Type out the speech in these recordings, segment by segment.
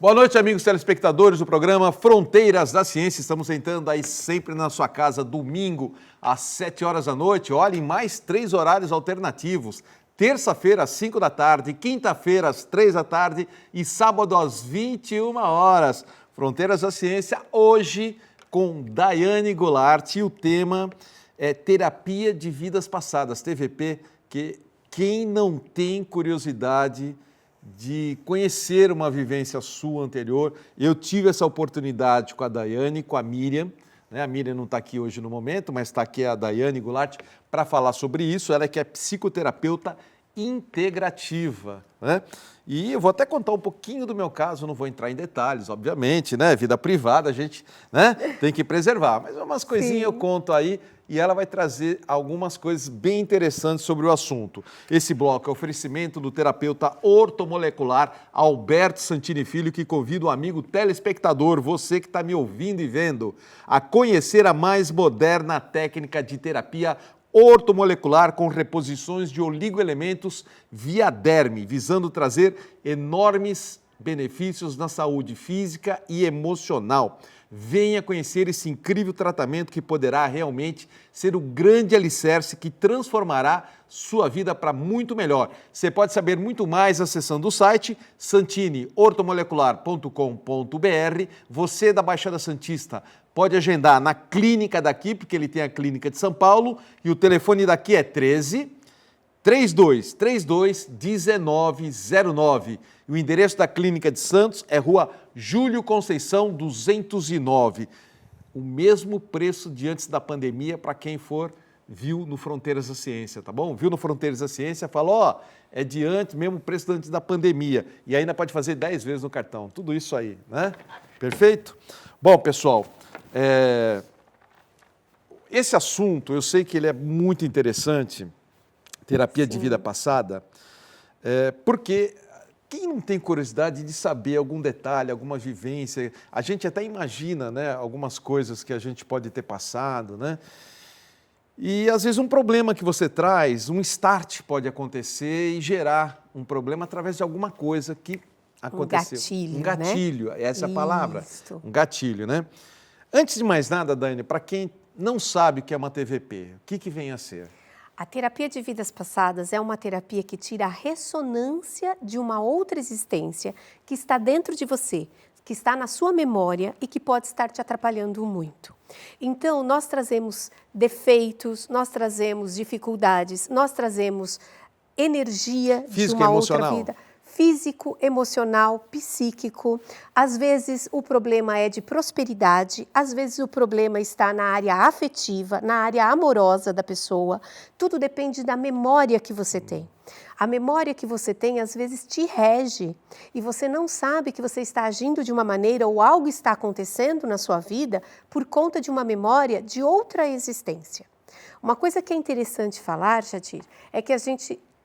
Boa noite, amigos telespectadores do programa Fronteiras da Ciência. Estamos entrando aí sempre na sua casa, domingo, às 7 horas da noite. Olha, em mais 3 horários alternativos. Terça-feira, às 5 da tarde, quinta-feira, às 3 da tarde e sábado, às 21 horas. Fronteiras da Ciência, hoje com Daiane Goulart. E o tema é Terapia de Vidas Passadas, TVP, que quem não tem curiosidade de conhecer uma vivência sua anterior. Eu tive essa oportunidade com a Daiane, com a Miriam, né? A Miriam não está aqui hoje no momento, mas está aqui a Daiane Goulart para falar sobre isso. Ela que é psicoterapeuta integrativa, né? E eu vou até contar um pouquinho do meu caso, não vou entrar em detalhes, obviamente, né? Vida privada a gente, né, tem que preservar, mas umas coisinhas eu conto aí e ela vai trazer algumas coisas bem interessantes sobre o assunto. Esse bloco é oferecimento do terapeuta ortomolecular Alberto Santini Filho, que convida o amigo telespectador, você que está me ouvindo e vendo, a conhecer a mais moderna técnica de terapia ortomolecular com reposições de oligoelementos via derme, visando trazer enormes benefícios na saúde física e emocional. Venha conhecer esse incrível tratamento que poderá realmente ser o grande alicerce que transformará sua vida para muito melhor. Você pode saber muito mais acessando o site santineortomolecular.com.br. Você da Baixada Santista pode agendar na clínica daqui, porque ele tem a clínica de São Paulo, e o telefone daqui é 13-3232-1909. E o endereço da clínica de Santos é Rua Júlio Conceição 209. O mesmo preço de antes da pandemia para quem viu no Fronteiras da Ciência, tá bom? Viu no Fronteiras da Ciência, falou, ó, é de antes, mesmo preço de antes da pandemia. E ainda pode fazer 10 vezes no cartão. Tudo isso aí, né? Perfeito? Bom, pessoal, esse assunto, eu sei que ele é muito interessante, terapia de vida passada, porque quem não tem curiosidade de saber algum detalhe, alguma vivência, a gente até imagina, né, algumas coisas que a gente pode ter passado, né? E às vezes um problema que você traz, um start pode acontecer e gerar um problema através de alguma coisa que aconteceu. Um gatilho, né? Essa é a palavra. Isso. Um gatilho, né? Antes de mais nada, Daiane, para quem não sabe o que é uma TVP, o que vem a ser? A terapia de vidas passadas é uma terapia que tira a ressonância de uma outra existência que está dentro de você, que está na sua memória e que pode estar te atrapalhando muito. Então, nós trazemos defeitos, nós trazemos dificuldades, nós trazemos energia de uma outra vida. Físico, emocional, psíquico. Às vezes o problema é de prosperidade, às vezes o problema está na área afetiva, na área amorosa da pessoa. Tudo depende da memória que você tem. A memória que você tem às vezes te rege e você não sabe que você está agindo de uma maneira ou algo está acontecendo na sua vida por conta de uma memória de outra existência. Uma coisa que é interessante falar, Jadir, é que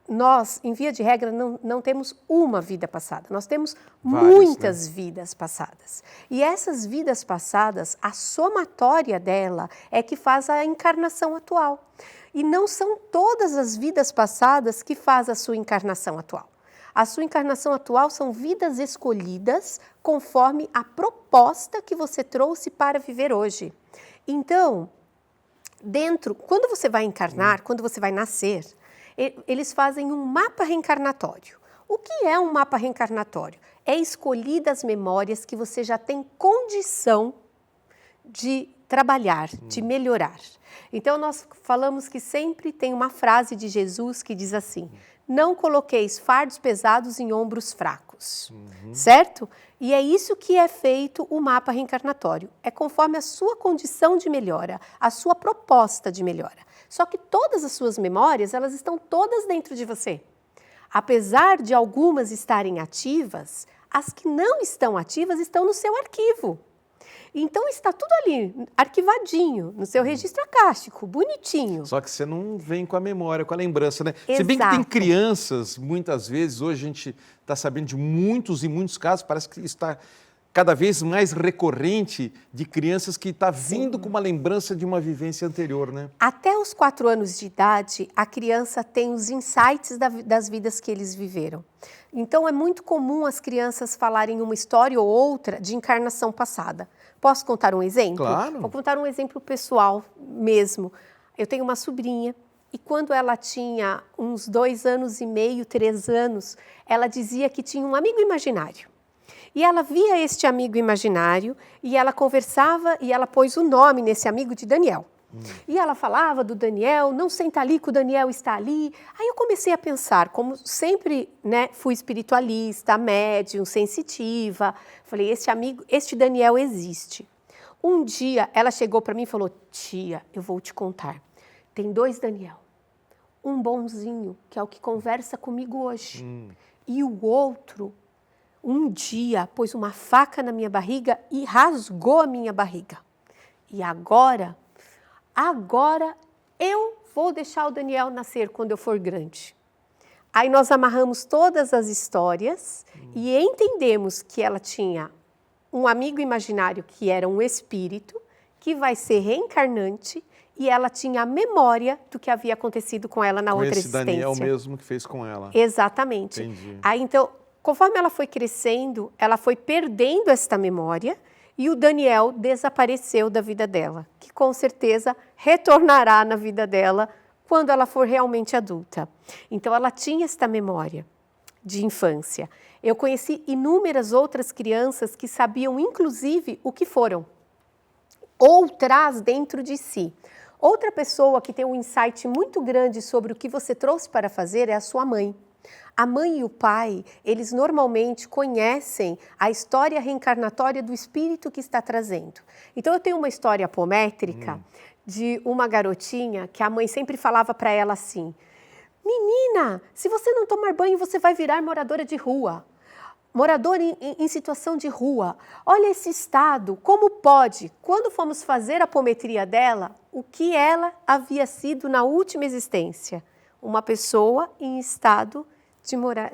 nós, em via de regra, não temos uma vida passada, nós temos muitas vidas passadas. E essas vidas passadas, a somatória dela é que faz a encarnação atual. E não são todas as vidas passadas que faz a sua encarnação atual. A sua encarnação atual são vidas escolhidas conforme a proposta que você trouxe para viver hoje. Então, quando você vai encarnar, quando você vai nascer, eles fazem um mapa reencarnatório. O que é um mapa reencarnatório? É escolher as memórias que você já tem condição de trabalhar, de melhorar. Então, nós falamos que sempre tem uma frase de Jesus que diz assim, não coloqueis fardos pesados em ombros fracos, certo? E é isso que é feito o mapa reencarnatório. É conforme a sua condição de melhora, a sua proposta de melhora. Só que todas as suas memórias, elas estão todas dentro de você. Apesar de algumas estarem ativas, as que não estão ativas estão no seu arquivo. Então está tudo ali, arquivadinho, no seu registro acástico, bonitinho. Só que você não vem com a memória, com a lembrança, né? Exato. Se bem que tem crianças, muitas vezes, hoje a gente está sabendo de muitos e muitos casos, parece que está cada vez mais recorrente de crianças que está vindo com uma lembrança de uma vivência anterior, né? Até os 4 anos de idade, a criança tem os insights das vidas que eles viveram. Então, é muito comum as crianças falarem uma história ou outra de encarnação passada. Posso contar um exemplo? Claro. Vou contar um exemplo pessoal mesmo. Eu tenho uma sobrinha e quando ela tinha uns 2 anos e meio, 3 anos, ela dizia que tinha um amigo imaginário. E ela via este amigo imaginário e ela conversava e ela pôs o nome nesse amigo de Daniel. E ela falava do Daniel, não senta ali que o Daniel está ali. Aí eu comecei a pensar, como sempre, né, fui espiritualista, médium, sensitiva, falei, este Daniel existe. Um dia ela chegou para mim e falou, tia, eu vou te contar, tem 2 Daniel, um bonzinho, que é o que conversa comigo hoje, e o outro, um dia, pôs uma faca na minha barriga e rasgou a minha barriga. E agora eu vou deixar o Daniel nascer quando eu for grande. Aí nós amarramos todas as histórias e entendemos que ela tinha um amigo imaginário que era um espírito, que vai ser reencarnante, e ela tinha a memória do que havia acontecido com ela na outra existência. Esse Daniel mesmo que fez com ela. Exatamente. Entendi. Aí então, conforme ela foi crescendo, ela foi perdendo esta memória, e o Daniel desapareceu da vida dela, que com certeza retornará na vida dela quando ela for realmente adulta. Então, ela tinha esta memória de infância. Eu conheci inúmeras outras crianças que sabiam, inclusive, o que foram, ou traz dentro de si. Outra pessoa que tem um insight muito grande sobre o que você trouxe para fazer é a sua mãe. A mãe e o pai, eles normalmente conhecem a história reencarnatória do espírito que está trazendo. Então, eu tenho uma história apométrica de uma garotinha que a mãe sempre falava para ela assim, menina, se você não tomar banho, você vai virar moradora de rua. Moradora em situação de rua. Olha esse estado, como pode? Quando fomos fazer a apometria dela, o que ela havia sido na última existência? Uma pessoa em estado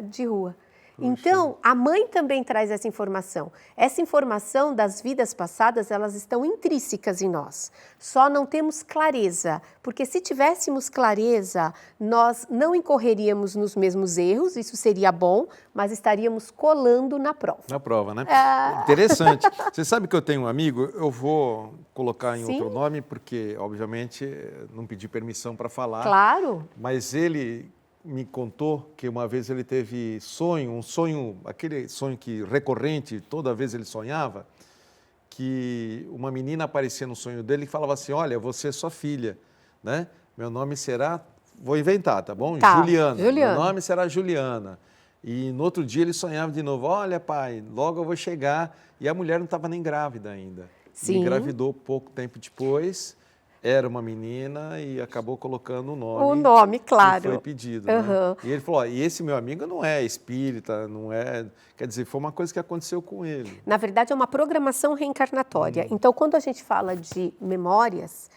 de rua. Puxa. Então, a mãe também traz essa informação. Essa informação das vidas passadas, elas estão intrínsecas em nós. Só não temos clareza, porque se tivéssemos clareza, nós não incorreríamos nos mesmos erros, isso seria bom, mas estaríamos colando na prova. Na prova, né? Interessante. Você sabe que eu tenho um amigo, eu vou colocar em outro nome, porque, obviamente, não pedi permissão para falar. Claro. Mas ele me contou que uma vez ele teve aquele sonho que recorrente, toda vez ele sonhava, que uma menina aparecia no sonho dele e falava assim, olha, você é sua filha, né? Meu nome será, vou inventar, tá bom? Tá, Juliana. Juliana. Meu nome será Juliana. E no outro dia ele sonhava de novo, olha pai, logo eu vou chegar. E a mulher não estava nem grávida ainda. Sim. Engravidou pouco tempo depois. Era uma menina e acabou colocando o nome. O nome, claro. Que foi pedido. Né? E ele falou, e esse meu amigo não é espírita, não é... Quer dizer, foi uma coisa que aconteceu com ele. Na verdade, é uma programação reencarnatória. Então, quando a gente fala de memórias,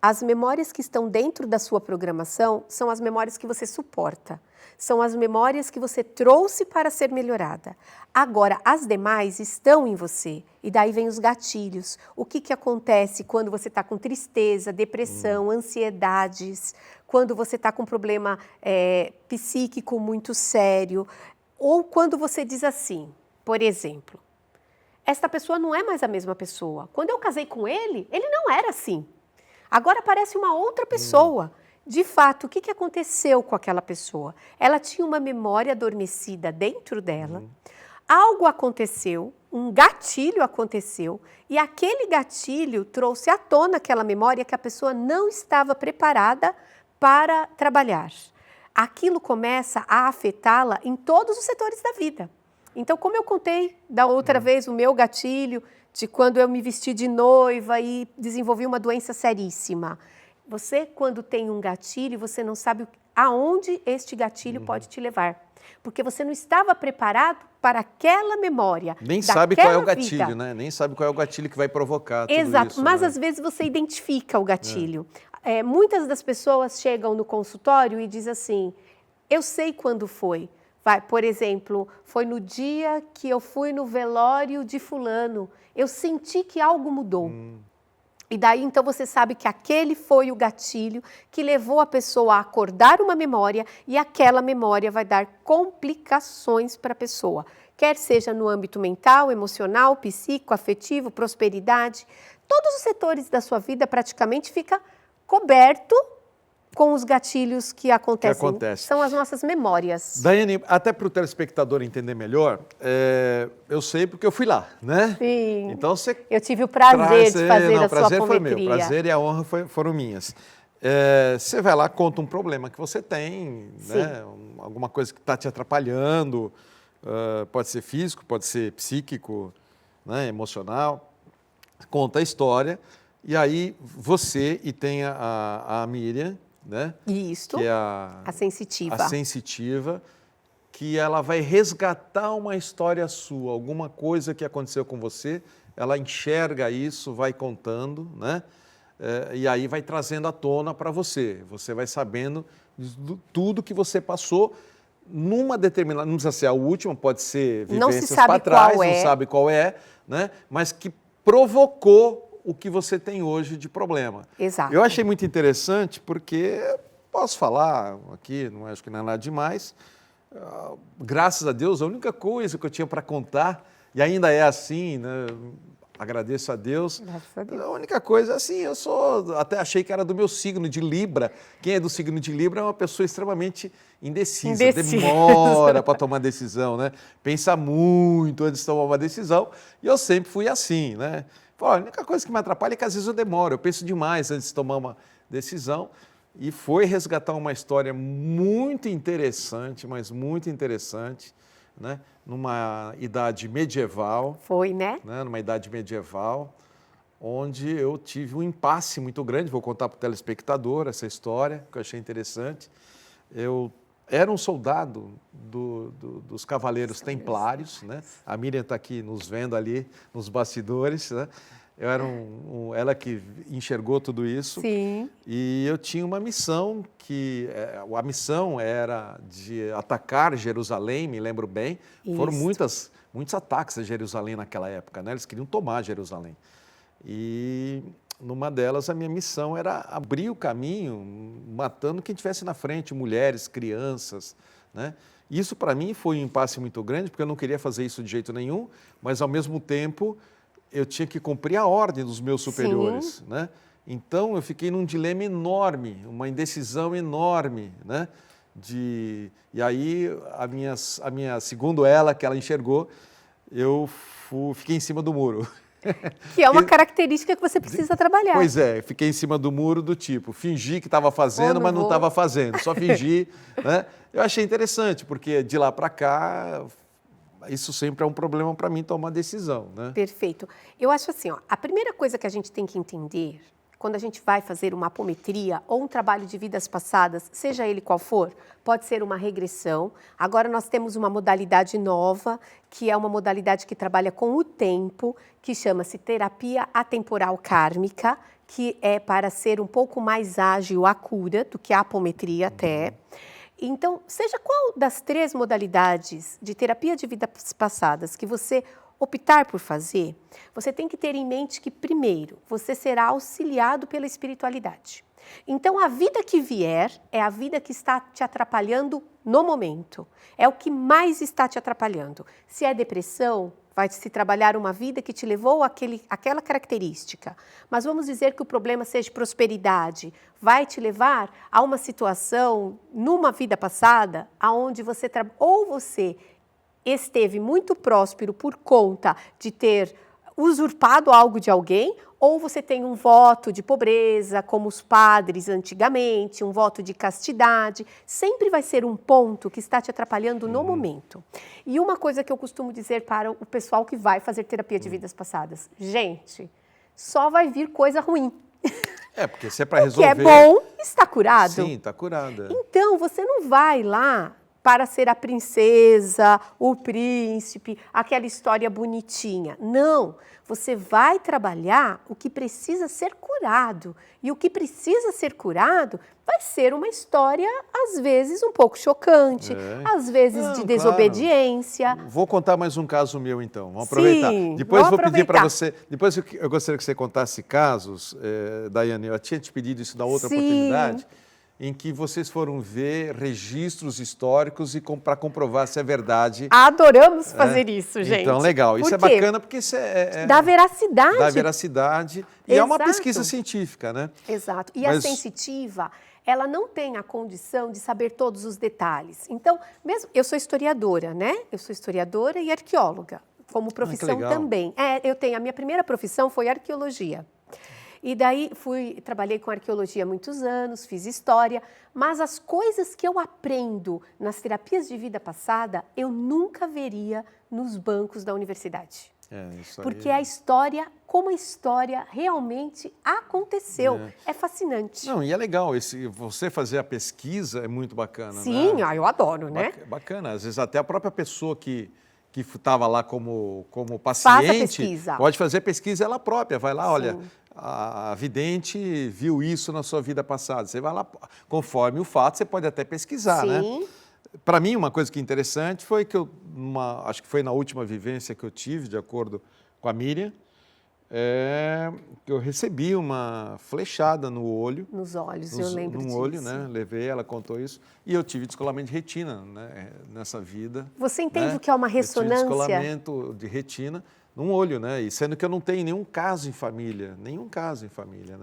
as memórias que estão dentro da sua programação são as memórias que você suporta. São as memórias que você trouxe para ser melhorada. Agora, as demais estão em você. E daí vem os gatilhos. O que acontece quando você está com tristeza, depressão, ansiedades, quando você está com um problema psíquico muito sério, ou quando você diz assim, por exemplo, esta pessoa não é mais a mesma pessoa. Quando eu casei com ele, ele não era assim. Agora parece uma outra pessoa. De fato, o que aconteceu com aquela pessoa? Ela tinha uma memória adormecida dentro dela, algo aconteceu, um gatilho aconteceu, e aquele gatilho trouxe à tona aquela memória que a pessoa não estava preparada para trabalhar. Aquilo começa a afetá-la em todos os setores da vida. Então, como eu contei da outra vez, o meu gatilho de quando eu me vesti de noiva e desenvolvi uma doença seríssima. Você, quando tem um gatilho, você não sabe aonde este gatilho pode te levar. Porque você não estava preparado para aquela memória. Nem sabe qual é o gatilho, né? Nem sabe qual é o gatilho que vai provocar tudo isso. Exato, mas né? às vezes você identifica o gatilho. Muitas das pessoas chegam no consultório e dizem assim, eu sei quando foi. Por exemplo, foi no dia que eu fui no velório de fulano, eu senti que algo mudou. E daí, então, você sabe que aquele foi o gatilho que levou a pessoa a acordar uma memória e aquela memória vai dar complicações para a pessoa. Quer seja no âmbito mental, emocional, psíquico, afetivo, prosperidade. Todos os setores da sua vida praticamente fica coberto com os gatilhos que acontecem. São as nossas memórias. Daiane, até para o telespectador entender melhor, eu sei porque eu fui lá, né? Sim. Então eu tive o prazer de fazer a sua apometria. O prazer foi meu, o prazer e a honra foram minhas. Você vai lá, conta um problema que você tem, né? Alguma coisa que está te atrapalhando, pode ser físico, pode ser psíquico, né? Emocional. Conta a história e aí você e tem a Miriam, né? Isso, que é a sensitiva. A sensitiva, que ela vai resgatar uma história sua, alguma coisa que aconteceu com você, ela enxerga isso, vai contando, né? E aí vai trazendo à tona para você. Você vai sabendo de tudo que você passou numa determinada, não precisa ser a última, pode ser vivências para trás, não sabe qual é, né? Mas que provocou o que você tem hoje de problema. Exato. Eu achei muito interessante porque, posso falar aqui, não acho que não é nada demais, graças a Deus, a única coisa que eu tinha para contar, e ainda é assim, né? Agradeço a Deus. Graças a Deus. A única coisa, assim, até achei que era do meu signo de Libra. Quem é do signo de Libra é uma pessoa extremamente indecisa. Demora para tomar decisão, né? Pensa muito antes de tomar uma decisão, e eu sempre fui assim, né? A única coisa que me atrapalha é que às vezes eu demoro, eu penso demais antes de tomar uma decisão. E foi resgatar uma história muito interessante, mas muito interessante, né? Numa idade medieval. Foi, né? Numa idade medieval, onde eu tive um impasse muito grande. Vou contar para o telespectador essa história, que eu achei interessante. Eu era um soldado dos Cavaleiros Templários, né? A Miriam está aqui nos vendo ali nos bastidores, né? Eu era ela que enxergou tudo isso. Sim. E eu tinha uma missão a missão era de atacar Jerusalém, me lembro bem. Isso. Foram muitos ataques a Jerusalém naquela época, né? Eles queriam tomar Jerusalém. E numa delas a minha missão era abrir o caminho, matando quem estivesse na frente, mulheres, crianças, né? Isso para mim foi um impasse muito grande, porque eu não queria fazer isso de jeito nenhum, mas ao mesmo tempo eu tinha que cumprir a ordem dos meus superiores, né? Então eu fiquei num dilema enorme, uma indecisão enorme, né? E aí a minha segundo ela, que ela enxergou, eu fiquei em cima do muro. Que é uma característica que você precisa trabalhar. Pois é, fiquei em cima do muro do tipo, fingi que estava fazendo, mas não estava fazendo, só fingi, né? Eu achei interessante, porque de lá para cá, isso sempre é um problema para mim tomar decisão, né? Perfeito. Eu acho assim, a primeira coisa que a gente tem que entender, quando a gente vai fazer uma apometria ou um trabalho de vidas passadas, seja ele qual for, pode ser uma regressão. Agora nós temos uma modalidade nova, que é uma modalidade que trabalha com o tempo, que chama-se terapia atemporal kármica, que é para ser um pouco mais ágil a cura do que a apometria até. Então, seja qual das 3 modalidades de terapia de vidas passadas que você optar por fazer, você tem que ter em mente que, primeiro, você será auxiliado pela espiritualidade. Então, a vida que vier é a vida que está te atrapalhando no momento. É o que mais está te atrapalhando. Se é depressão, vai se trabalhar uma vida que te levou àquela característica. Mas vamos dizer que o problema seja prosperidade. Vai te levar a uma situação, numa vida passada, onde você esteve muito próspero por conta de ter usurpado algo de alguém, ou você tem um voto de pobreza, como os padres antigamente, um voto de castidade. Sempre vai ser um ponto que está te atrapalhando no momento. E uma coisa que eu costumo dizer para o pessoal que vai fazer terapia de vidas passadas: gente, só vai vir coisa ruim. Porque se é para resolver... O que é bom está curado. Sim, está curada. Então, você não vai lá para ser a princesa, o príncipe, aquela história bonitinha. Não, você vai trabalhar o que precisa ser curado. E o que precisa ser curado vai ser uma história, às vezes, um pouco chocante, às vezes de desobediência. Claro. Vou contar mais um caso meu, então. Vamos aproveitar. Sim, depois vou pedir para você. Depois eu gostaria que você contasse casos, Daiane. Eu tinha te pedido isso da outra oportunidade, em que vocês foram ver registros históricos e para comprovar se é verdade. Adoramos fazer isso, gente. Então, legal. Isso é bacana porque isso dá veracidade. Dá veracidade. E é uma pesquisa científica, né? Exato. E a sensitiva, ela não tem a condição de saber todos os detalhes. Então, mesmo eu sou historiadora, né? Eu sou historiadora e arqueóloga, como profissão também. A minha primeira profissão foi arqueologia. E daí trabalhei com arqueologia há muitos anos, fiz história, mas as coisas que eu aprendo nas terapias de vida passada, eu nunca veria nos bancos da universidade. Isso aí. Porque a história, como a história realmente aconteceu, é fascinante. Não, e é legal, você fazer a pesquisa é muito bacana, Sim, né? eu adoro, né? Bacana, às vezes até a própria pessoa que estava lá como paciente, pode fazer a pesquisa ela própria, vai lá, olha, a vidente viu isso na sua vida passada, você vai lá, conforme o fato, você pode até pesquisar, né? Para mim, uma coisa que é interessante foi que acho que foi na última vivência que eu tive, de acordo com a Miriam, eu recebi uma flechada no olho. Nos olhos, eu lembro disso. No olho, né? Levei, ela contou isso. E eu tive descolamento de retina, né? Nessa vida. Você entende o que é uma ressonância? Eu tive descolamento de retina num olho, né? E sendo que eu não tenho nenhum caso em família, né?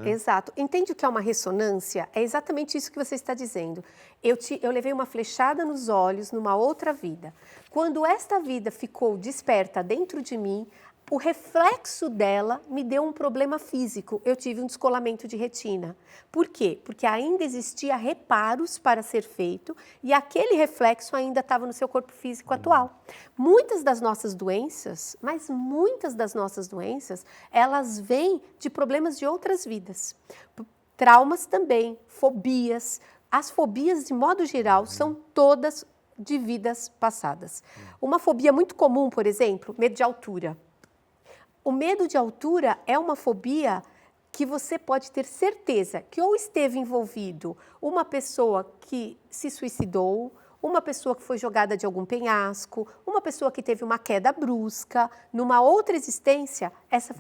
Exato. Entende o que é uma ressonância? É exatamente isso que você está dizendo. Eu levei uma flechada nos olhos numa outra vida. Quando esta vida ficou desperta dentro de mim, o reflexo dela me deu um problema físico. Eu tive um descolamento de retina. Por quê? Porque ainda existia reparos para ser feito e aquele reflexo ainda estava no seu corpo físico atual. Muitas das nossas doenças, mas muitas das nossas doenças, elas vêm de problemas de outras vidas. Traumas também, fobias. As fobias, de modo geral, são todas de vidas passadas. Uma fobia muito comum, por exemplo, medo de altura. O medo de altura é uma fobia que você pode ter certeza que ou esteve envolvido uma pessoa que se suicidou, uma pessoa que foi jogada de algum penhasco, uma pessoa que teve uma queda brusca, numa outra existência, essa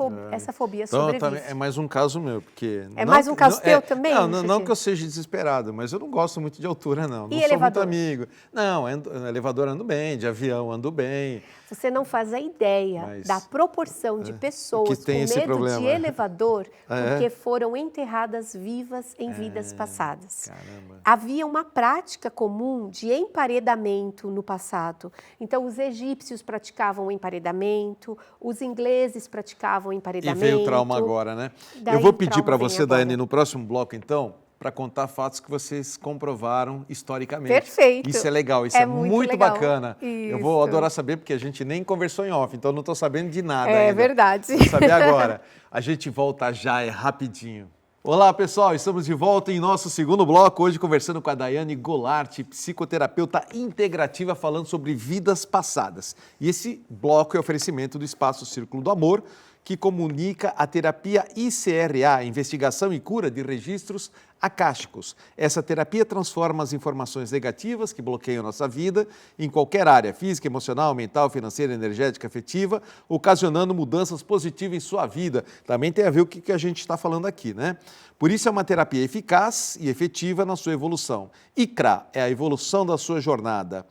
fobia sobrevive. Então, é mais um caso meu, porque... É mais um caso teu também? Não que eu seja desesperado, mas eu não gosto muito de altura, não. Não sou muito amigo. Não, elevador ando bem, de avião ando bem. Você não faz a ideia da proporção de pessoas com medo de elevador porque foram enterradas vivas em vidas passadas. Caramba. Havia uma prática comum de emparedamento no passado. Então, os egípcios praticavam emparedamento, os ingleses praticavam emparedamento. E veio o trauma agora, né? Eu vou pedir para você, Daiane, no próximo bloco, então, para contar fatos que vocês comprovaram historicamente. Perfeito. Isso é legal, isso é muito legal. Bacana. Isso. Eu vou adorar saber, porque a gente nem conversou em off, então não estou sabendo de nada ainda. É verdade. Vou saber agora. A gente volta já, rapidinho. Olá, pessoal, estamos de volta em nosso segundo bloco, hoje conversando com a Daiane Golart, psicoterapeuta integrativa, falando sobre vidas passadas. E esse bloco é oferecimento do Espaço Círculo do Amor, que comunica a terapia ICRA, Investigação e Cura de Registros Acásticos. Essa terapia transforma as informações negativas que bloqueiam nossa vida em qualquer área, física, emocional, mental, financeira, energética, afetiva, ocasionando mudanças positivas em sua vida. Também tem a ver com o que a gente está falando aqui, né? Por isso é uma terapia eficaz e efetiva na sua evolução. ICRA é a evolução da sua jornada.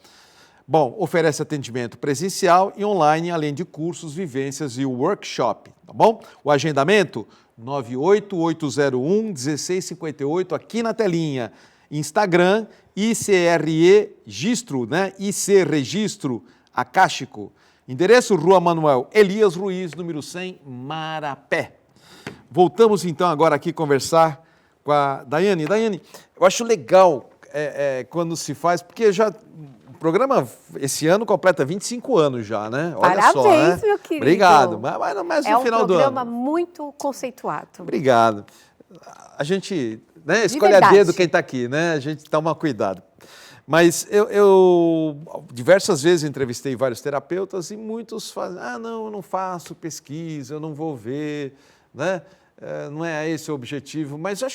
Bom, oferece atendimento presencial e online, além de cursos, vivências e workshop, tá bom? O agendamento, 98801-1658, aqui na telinha. Instagram, ICRE-Gistro, né? IC Registro Acástico. Endereço, Rua Manuel Elias Ruiz, número 100, Marapé. Voltamos então agora aqui conversar com a Daiane. Daiane, eu acho legal quando se faz, porque já... O programa, esse ano, completa 25 anos já, né? Olha Parabéns, só, né? meu querido. Obrigado. Mas no final do ano. É um programa muito conceituado. Obrigado. A gente escolhe a dedo quem está aqui, né? A gente toma cuidado. Mas eu diversas vezes entrevistei vários terapeutas e muitos fazem, não, eu não faço pesquisa, eu não vou ver, né? Não é esse o objetivo, mas eu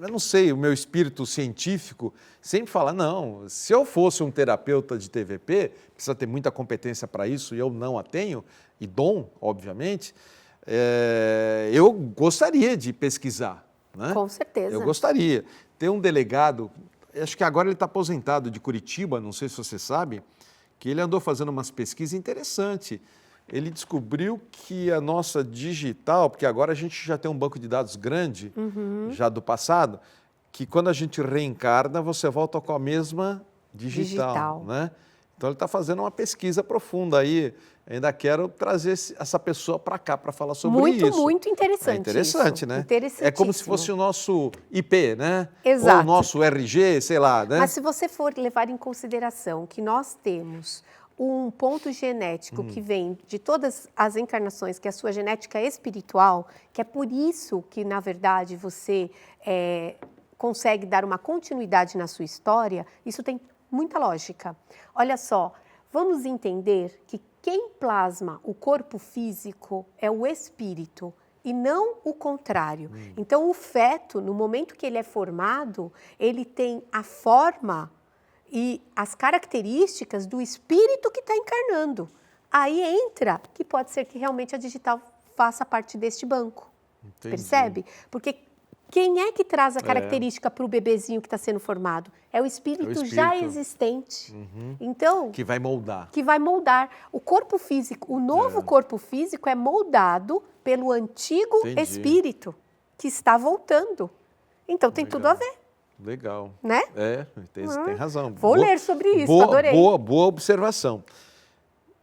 não sei, o meu espírito científico sempre fala, não, se eu fosse um terapeuta de TVP, precisa ter muita competência para isso e eu não a tenho, e dom, obviamente, eu gostaria de pesquisar, né? Com certeza. Eu gostaria. Tem um delegado, acho que agora ele está aposentado, de Curitiba, não sei se você sabe, que ele andou fazendo umas pesquisas interessantes. Ele descobriu que a nossa digital, porque agora a gente já tem um banco de dados grande, já do passado, que quando a gente reencarna, você volta com a mesma digital. Né? Então ele está fazendo uma pesquisa profunda aí. Ainda quero trazer essa pessoa para cá para falar sobre isso. Muito interessante. É interessante, isso. Né? É como se fosse o nosso IP, né? Exato. Ou o nosso RG, sei lá, né? Mas se você for levar em consideração que nós temos um ponto genético que vem de todas as encarnações, que é a sua genética espiritual, que é por isso que, na verdade, você consegue dar uma continuidade na sua história, isso tem muita lógica. Olha só, vamos entender que quem plasma o corpo físico é o espírito e não o contrário. Então, o feto, no momento que ele é formado, ele tem a forma e as características do espírito que está encarnando. Aí entra que pode ser que realmente a digital faça parte deste banco. Entendi. Percebe? Porque quem é que traz a característica para o bebezinho que está sendo formado? É o espírito já existente. Então, que vai moldar. Que vai moldar. O corpo físico, o novo corpo físico é moldado pelo antigo espírito que está voltando. Então, tem tudo a ver. Legal. Né? Tem razão. Vou ler sobre isso, adorei. Boa observação.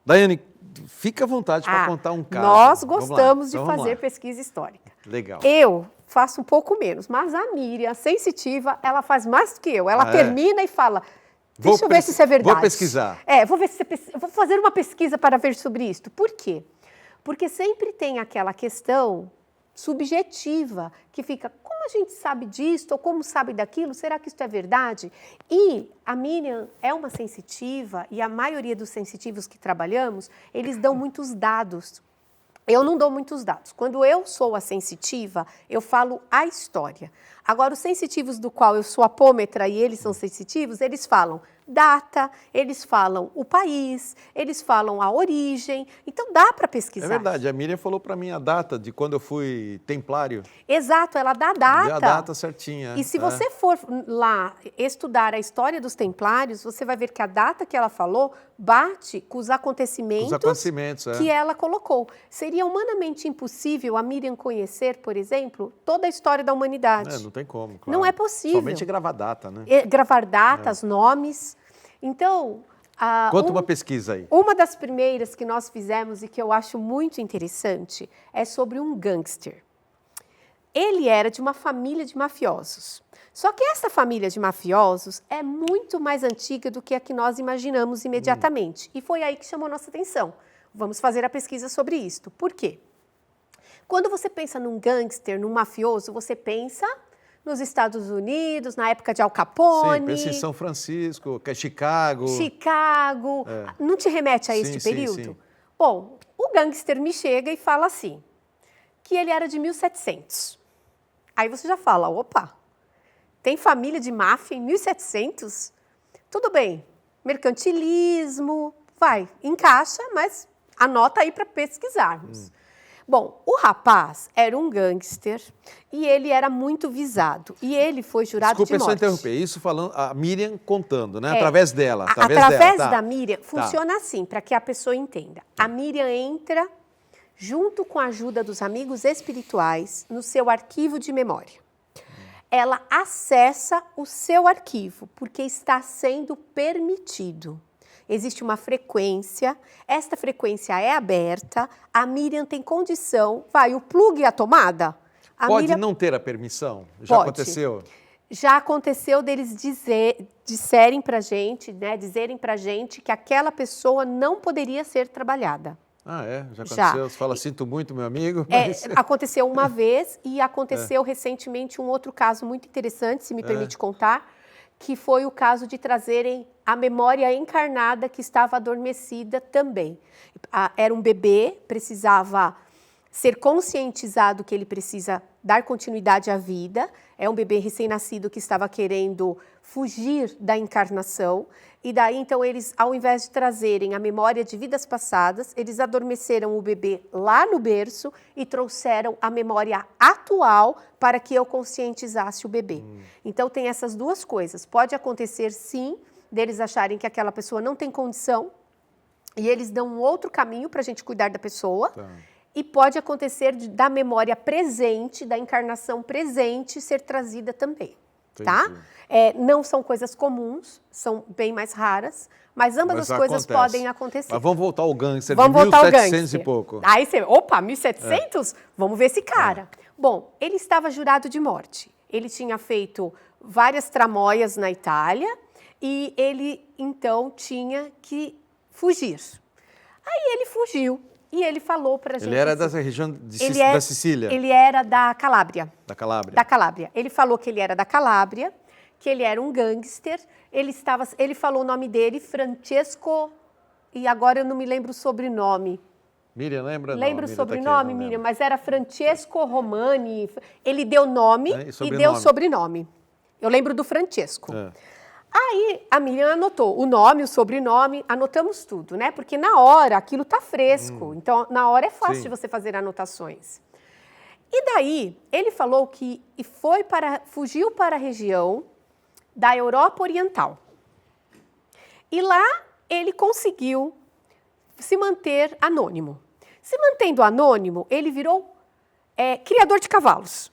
Daiane, fica à vontade para contar um caso. Nós gostamos de fazer pesquisa histórica. Legal. Eu faço um pouco menos, mas a Miriam, sensitiva, ela faz mais do que eu. Ela termina e fala, deixa eu ver se isso é verdade. Vou pesquisar. Vou fazer uma pesquisa para ver sobre isso. Por quê? Porque sempre tem aquela questão subjetiva, que fica, como a gente sabe disso, ou como sabe daquilo, será que isso é verdade? E a Miriam é uma sensitiva, e a maioria dos sensitivos que trabalhamos, eles dão muitos dados. Eu não dou muitos dados. Quando eu sou a sensitiva, eu falo a história. Agora, os sensitivos do qual eu sou apômetra e eles são sensitivos, eles falam data, eles falam o país, eles falam a origem. Então, dá para pesquisar. É verdade. A Miriam falou para mim a data de quando eu fui templário. Exato, ela dá a data. Deu a data certinha. E se você for lá estudar a história dos templários, você vai ver que a data que ela falou bate com os acontecimentos, que ela colocou. Seria humanamente impossível a Miriam conhecer, por exemplo, toda a história da humanidade. Não tem como, claro. Não é possível. Somente gravar data, né? Gravar datas, nomes. Então... Conta uma pesquisa aí. Uma das primeiras que nós fizemos e que eu acho muito interessante é sobre um gangster. Ele era de uma família de mafiosos. Só que essa família de mafiosos é muito mais antiga do que a que nós imaginamos imediatamente. E foi aí que chamou nossa atenção. Vamos fazer a pesquisa sobre isto. Por quê? Quando você pensa num gangster, num mafioso, você pensa nos Estados Unidos, na época de Al Capone. Sim, pensa em São Francisco, Chicago. Chicago. Não te remete a este período? Sim. Bom, o gangster me chega e fala assim, que ele era de 1700. Aí você já fala, opa, tem família de máfia em 1700? Tudo bem, mercantilismo, encaixa, mas anota aí para pesquisarmos. Bom, o rapaz era um gangster e ele era muito visado. E ele foi jurado de morte. Desculpa só interromper. Isso falando, a Miriam contando, né? Através dela. Através da Miriam, funciona assim, para que a pessoa entenda. A Miriam entra, junto com a ajuda dos amigos espirituais, no seu arquivo de memória. Ela acessa o seu arquivo, porque está sendo permitido. Existe uma frequência, esta frequência é aberta, a Miriam tem condição, o plug e a tomada? Pode não ter a permissão? Já aconteceu? Já aconteceu deles dizerem pra gente que aquela pessoa não poderia ser trabalhada. Já aconteceu? Você fala, sinto muito, meu amigo. Mas... Aconteceu uma vez e aconteceu recentemente um outro caso muito interessante, se me permite contar, que foi o caso de trazerem a memória encarnada que estava adormecida também. Era um bebê, precisava ser conscientizado que ele precisa dar continuidade à vida. É um bebê recém-nascido que estava querendo fugir da encarnação. E daí, então, eles, ao invés de trazerem a memória de vidas passadas, eles adormeceram o bebê lá no berço e trouxeram a memória atual para que eu conscientizasse o bebê. Então, tem essas duas coisas. Pode acontecer, sim, deles acharem que aquela pessoa não tem condição e eles dão um outro caminho para a gente cuidar da pessoa. Tá. E pode acontecer da memória presente, da encarnação presente, ser trazida também, tá? Não são coisas comuns, são bem mais raras, mas ambas as coisas podem acontecer. Mas vamos voltar ao gangster de 1700 e pouco. Aí você, opa, 1700? Vamos ver esse cara. Bom, ele estava jurado de morte. Ele tinha feito várias tramóias na Itália e ele, então, tinha que fugir. Aí ele fugiu. E ele falou para a gente... Ele era da região da Sicília? Ele era da Calábria. Da Calábria. Da Calábria. Ele falou que ele era da Calábria, que ele era um gangster. Ele falou o nome dele, Francesco, e agora eu não me lembro o sobrenome. Miriam, lembra? Lembra o sobrenome, Miriam? Mas era Francesco Romani. Ele deu nome e deu sobrenome. Eu lembro do Francesco. Aí a Miriam anotou o nome, o sobrenome, anotamos tudo, né? Porque na hora aquilo tá fresco, então na hora é fácil de você fazer anotações. E daí ele falou que fugiu para a região da Europa Oriental. E lá ele conseguiu se manter anônimo. Se mantendo anônimo, ele virou criador de cavalos.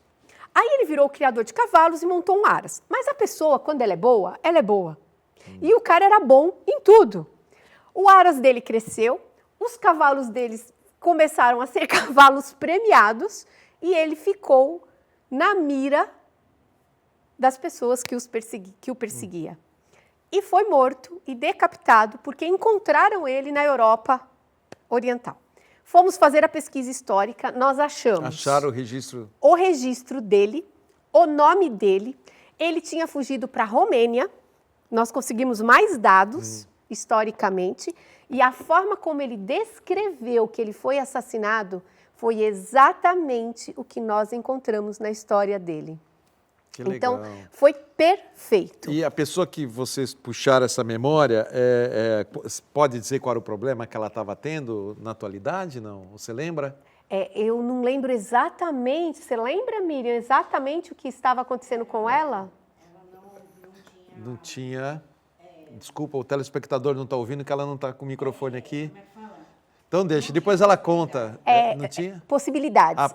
Aí ele virou criador de cavalos e montou um aras. Mas a pessoa, quando ela é boa, ela é boa. E o cara era bom em tudo. O aras dele cresceu, os cavalos deles começaram a ser cavalos premiados e ele ficou na mira das pessoas que o perseguia. E foi morto e decapitado porque encontraram ele na Europa Oriental. Fomos fazer a pesquisa histórica, nós achamos... Acharam o registro? O registro dele, o nome dele. Ele tinha fugido para a Romênia. Nós conseguimos mais dados, historicamente. E a forma como ele descreveu que ele foi assassinado foi exatamente o que nós encontramos na história dele. Que legal. Então, foi perfeito. E a pessoa que vocês puxaram essa memória, pode dizer qual era o problema que ela estava tendo na atualidade, não? Você lembra? Eu não lembro exatamente. Você lembra, Miriam, exatamente o que estava acontecendo com ela? Não tinha. Desculpa, o telespectador não está ouvindo, que ela não está com o microfone aqui. Então deixa, depois ela conta. Não tinha? Possibilidades.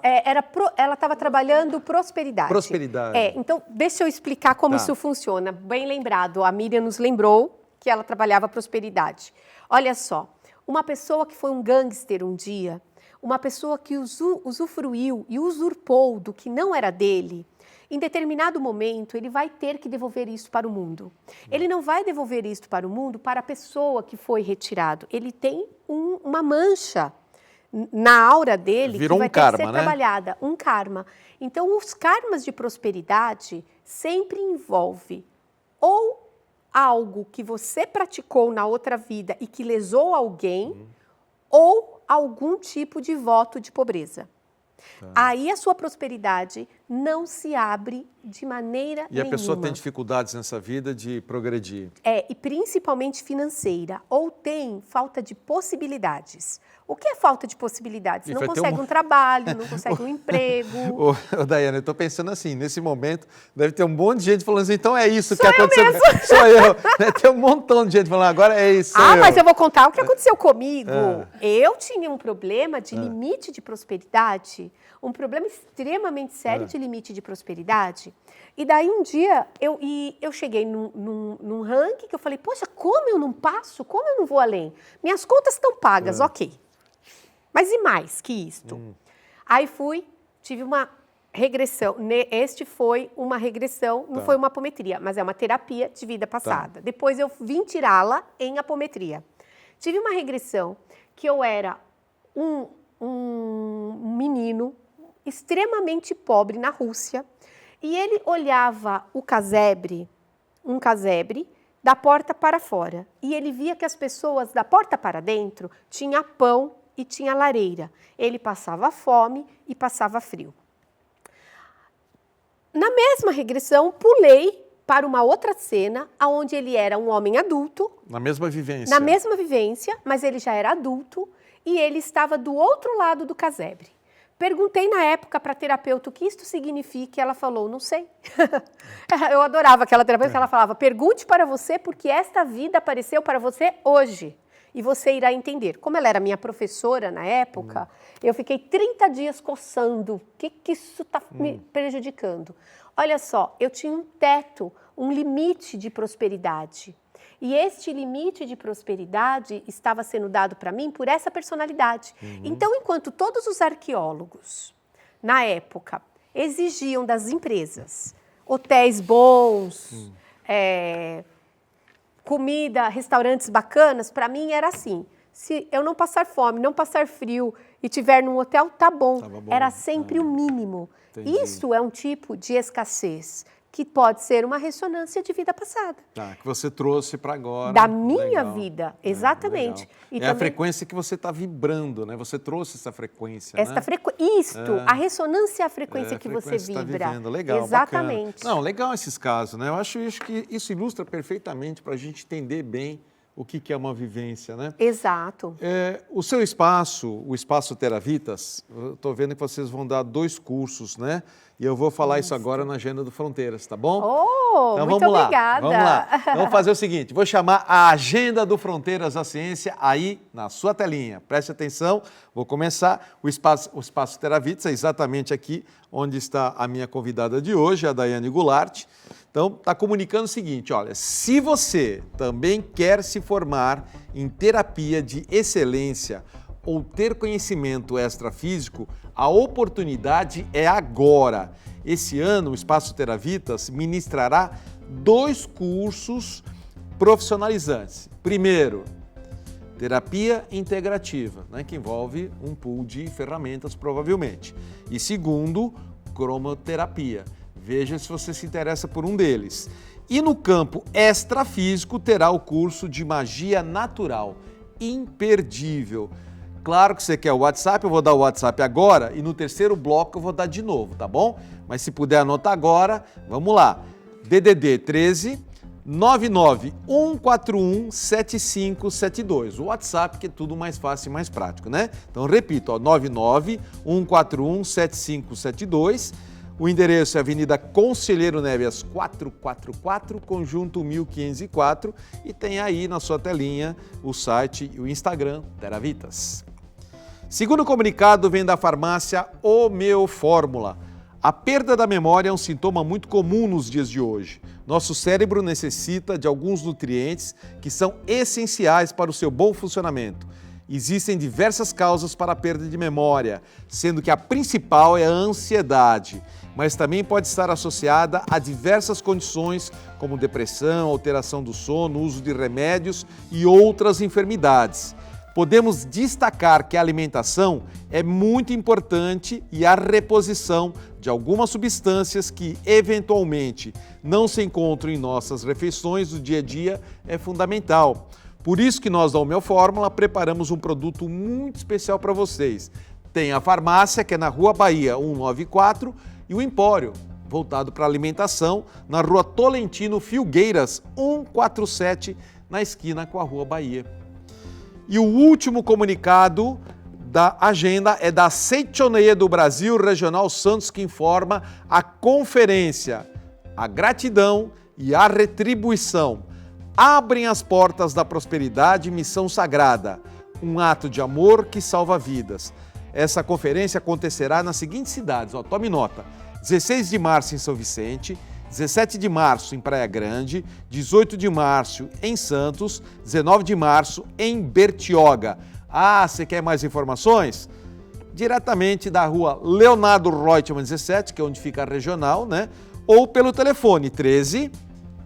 Ela estava trabalhando prosperidade. Prosperidade. Então, deixa eu explicar como isso funciona. Bem lembrado, a Miriam nos lembrou que ela trabalhava prosperidade. Olha só, uma pessoa que foi um gangster um dia, uma pessoa que usufruiu e usurpou do que não era dele, em determinado momento, ele vai ter que devolver isso para o mundo. Ele não vai devolver isso para o mundo para a pessoa que foi retirado. Ele tem uma mancha na aura dele que vai ter que ser trabalhada. Um karma. Então, os karmas de prosperidade sempre envolve ou algo que você praticou na outra vida e que lesou alguém, ou algum tipo de voto de pobreza. Aí a sua prosperidade não se abre de maneira nenhuma. E a pessoa tem dificuldades nessa vida de progredir. E principalmente financeira, ou tem falta de possibilidades. O que é falta de possibilidades? Não consegue um trabalho, não consegue um emprego. Daiane, eu estou pensando assim, nesse momento, deve ter um monte de gente falando assim, então é isso que aconteceu. Sou eu. Tem um montão de gente falando, agora é isso. Mas eu vou contar o que aconteceu comigo. Eu tinha um problema de limite de prosperidade, um problema extremamente sério de limite de prosperidade. E daí um dia eu cheguei num ranking que eu falei, poxa, como eu não passo? Como eu não vou além? Minhas contas estão pagas, ok. Mas e mais que isto? Aí tive uma regressão. Este foi uma regressão, não foi uma apometria, mas é uma terapia de vida passada. Depois eu vim tirá-la em apometria. Tive uma regressão que eu era um menino extremamente pobre na Rússia e ele olhava o casebre, um casebre da porta para fora. E ele via que as pessoas da porta para dentro tinha pão e tinha lareira. Ele passava fome e passava frio. Na mesma regressão, pulei para uma outra cena, onde ele era um homem adulto. Na mesma vivência. Na mesma vivência, mas ele já era adulto e ele estava do outro lado do casebre. Perguntei na época para a terapeuta o que isto significa e ela falou, não sei. Eu adorava aquela terapeuta que ela falava, pergunte para você porque esta vida apareceu para você hoje e você irá entender. Como ela era minha professora na época, eu fiquei 30 dias coçando. O que isso está me prejudicando? Olha só, eu tinha um teto, um limite de prosperidade. E este limite de prosperidade estava sendo dado para mim por essa personalidade. Então, enquanto todos os arqueólogos, na época, exigiam das empresas hotéis bons, comida, restaurantes bacanas, para mim era assim. Se eu não passar fome, não passar frio e tiver num hotel, tá bom. Era sempre o mínimo. Entendi. Isso é um tipo de escassez que pode ser uma ressonância de vida passada. Tá, que você trouxe para agora. Da minha Legal. vida, exatamente. E é também a frequência que você está vibrando, né? Você trouxe essa frequência, esta né? A ressonância é a frequência que você vibra. Tá vivendo. Legal, exatamente. bacana. Não, legal esses casos, né? Eu acho que isso ilustra perfeitamente para a gente entender bem o que é uma vivência, né? Exato. O seu espaço, o Espaço Teravitas, eu estou vendo que vocês vão dar 2 cursos, né? E eu vou falar isso agora na Agenda do Fronteiras, tá bom? Então, muito vamos obrigada. Vamos lá. Vamos fazer o seguinte, vou chamar a Agenda do Fronteiras da Ciência aí na sua telinha. Preste atenção, vou começar. O Espaço Teravitas é exatamente aqui onde está a minha convidada de hoje, a Daiane Goulart. Então, está comunicando o seguinte, olha, se você também quer se formar em terapia de excelência ou ter conhecimento extrafísico, a oportunidade é agora. Esse ano, o Espaço Teravitas ministrará 2 cursos profissionalizantes. Primeiro, terapia integrativa, né, que envolve um pool de ferramentas, provavelmente. E segundo, cromoterapia. Veja se você se interessa por um deles. E no campo extrafísico terá o curso de magia natural, imperdível. Claro que você quer o WhatsApp, eu vou dar o WhatsApp agora e no terceiro bloco eu vou dar de novo, tá bom? Mas se puder anotar agora, vamos lá. DDD 13 99 141 7572. O WhatsApp que é tudo mais fácil e mais prático, né? Então repito, ó, 99 141 7572. O endereço é Avenida Conselheiro Neves 444, Conjunto 1504, e tem aí na sua telinha o site e o Instagram Teravitas. Segundo comunicado, vem da farmácia Homeofórmula. A perda da memória é um sintoma muito comum nos dias de hoje. Nosso cérebro necessita de alguns nutrientes que são essenciais para o seu bom funcionamento. Existem diversas causas para a perda de memória, sendo que a principal é a ansiedade, mas também pode estar associada a diversas condições como depressão, alteração do sono, uso de remédios e outras enfermidades. Podemos destacar que a alimentação é muito importante e a reposição de algumas substâncias que eventualmente não se encontram em nossas refeições do dia a dia é fundamental. Por isso que nós da Homeofórmula preparamos um produto muito especial para vocês. Tem a farmácia, que é na Rua Bahia 194, e o Empório, voltado para alimentação, na Rua Tolentino Filgueiras 147, na esquina com a Rua Bahia. E o último comunicado da agenda é da Seitoneia do Brasil Regional Santos, que informa a conferência A Gratidão e a Retribuição. Abrem as portas da prosperidade, missão sagrada, um ato de amor que salva vidas. Essa conferência acontecerá nas seguintes cidades, ó, tome nota, 16 de março em São Vicente, 17 de março em Praia Grande, 18 de março em Santos, 19 de março em Bertioga. Ah, você quer mais informações? Diretamente da rua Leonardo Reutemann 17, que é onde fica a regional, né? Ou pelo telefone 13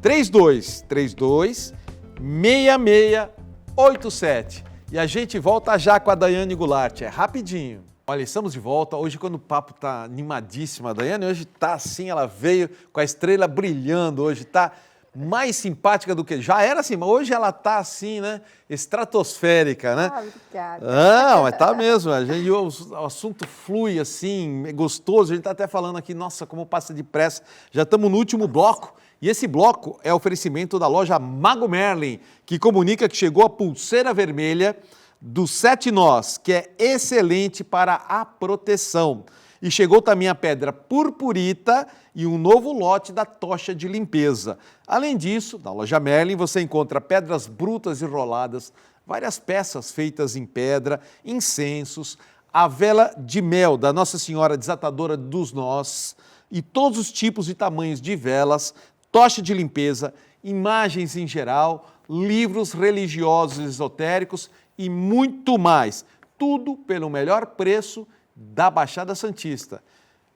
3232 6687. E a gente volta já com a Daiane Goulart, é rapidinho. Olha, estamos de volta. Hoje, quando o papo tá animadíssimo, a Daiane hoje tá assim, ela veio com a estrela brilhando hoje, tá mais simpática do que... Já era assim, mas hoje ela tá assim, né? Estratosférica, né? Ah, obrigada. Não, mas tá mesmo. O assunto flui assim, é gostoso. A gente tá até falando aqui, nossa, como passa depressa. Já estamos no último bloco. E esse bloco é oferecimento da loja Mago Merlin, que comunica que chegou a pulseira vermelha do 7 nós, que é excelente para a proteção. E chegou também a pedra purpurita e um novo lote da tocha de limpeza. Além disso, na loja Merlin você encontra pedras brutas e roladas, várias peças feitas em pedra, incensos, a vela de mel da Nossa Senhora Desatadora dos Nós e todos os tipos e tamanhos de velas, tocha de limpeza, imagens em geral, livros religiosos esotéricos e muito mais. Tudo pelo melhor preço da Baixada Santista.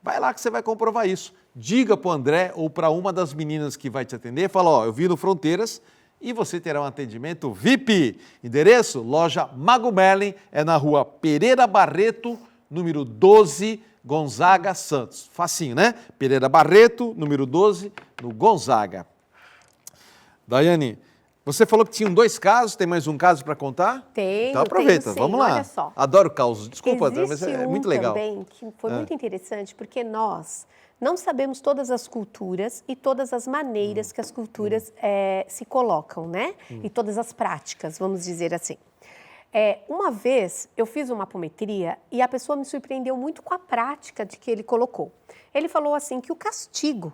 Vai lá que você vai comprovar isso. Diga para o André ou para uma das meninas que vai te atender, fala, ó, eu vi no Fronteiras e você terá um atendimento VIP. Endereço, loja Mago Merlin, é na rua Pereira Barreto, número 12, Gonzaga, Santos. Facinho, né? Pereira Barreto, número 12, no Gonzaga. Daiane, você falou que tinham 2 casos, tem mais um caso para contar? Tenho, então aproveita, tenho, sim. vamos lá. Olha só. Adoro causos, desculpa, Existe mas é muito legal. também que foi muito interessante, porque nós não sabemos todas as culturas e todas as maneiras que as culturas se colocam, né? E todas as práticas, vamos dizer assim. Uma vez eu fiz uma apometria e a pessoa me surpreendeu muito com a prática de que ele colocou. Ele falou assim que o castigo